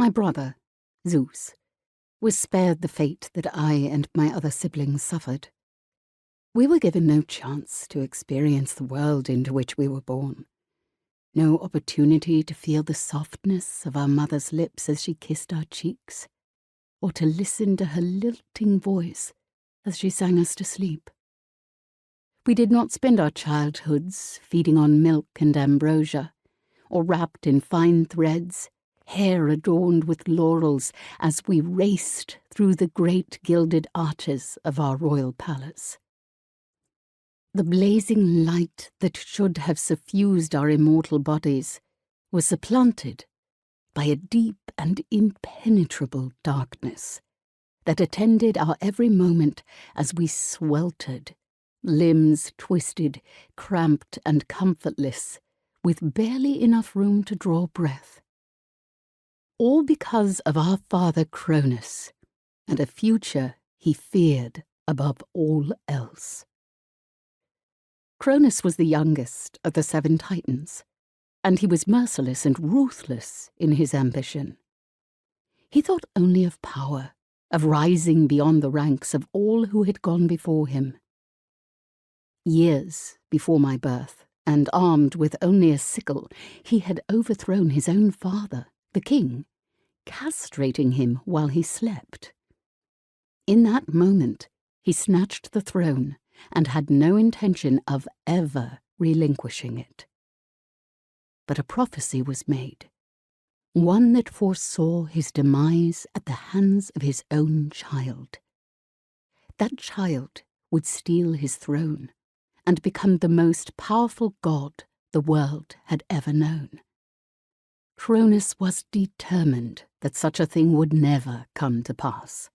My brother, Zeus, was spared the fate that I and my other siblings suffered. We were given no chance to experience the world into which we were born, no opportunity to feel the softness of our mother's lips as she kissed our cheeks, or to listen to her lilting voice as she sang us to sleep. We did not spend our childhoods feeding on milk and ambrosia, or wrapped in fine threads, hair adorned with laurels as we raced through the great gilded arches of our royal palace. The blazing light that should have suffused our immortal bodies was supplanted by a deep and impenetrable darkness that attended our every moment as we sweltered, limbs twisted, cramped and comfortless, with barely enough room to draw breath. All because of our father Cronus and a future he feared above all else. Cronus was the youngest of the 7 Titans, and he was merciless and ruthless in his ambition. He thought only of power, of rising beyond the ranks of all who had gone before him. Years before my birth, and armed with only a sickle, he had overthrown his own father, the king, castrating him while he slept. In that moment, he snatched the throne and had no intention of ever relinquishing it. But a prophecy was made, one that foresaw his demise at the hands of his own child. That child would steal his throne and become the most powerful god the world had ever known. Cronus was determined that such a thing would never come to pass,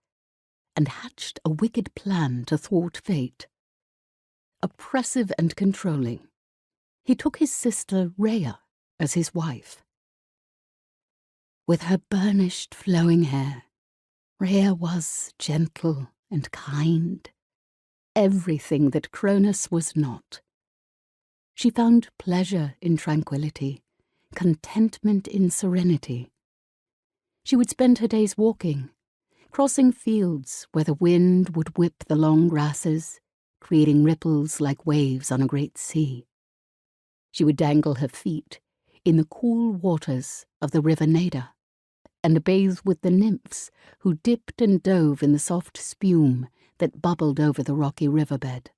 and hatched a wicked plan to thwart fate. Oppressive and controlling, he took his sister Rhea as his wife. With her burnished flowing hair, Rhea was gentle and kind, everything that Cronus was not. She found pleasure in tranquility, contentment in serenity. She would spend her days walking, crossing fields where the wind would whip the long grasses, creating ripples like waves on a great sea. She would dangle her feet in the cool waters of the river Neda, and bathe with the nymphs who dipped and dove in the soft spume that bubbled over the rocky riverbed.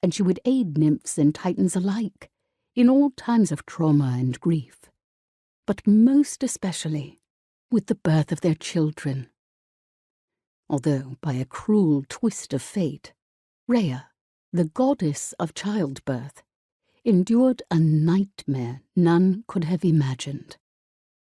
And she would aid nymphs and titans alike in all times of trauma and grief, but most especially with the birth of their children. Although, by a cruel twist of fate, Rhea, the goddess of childbirth, endured a nightmare none could have imagined.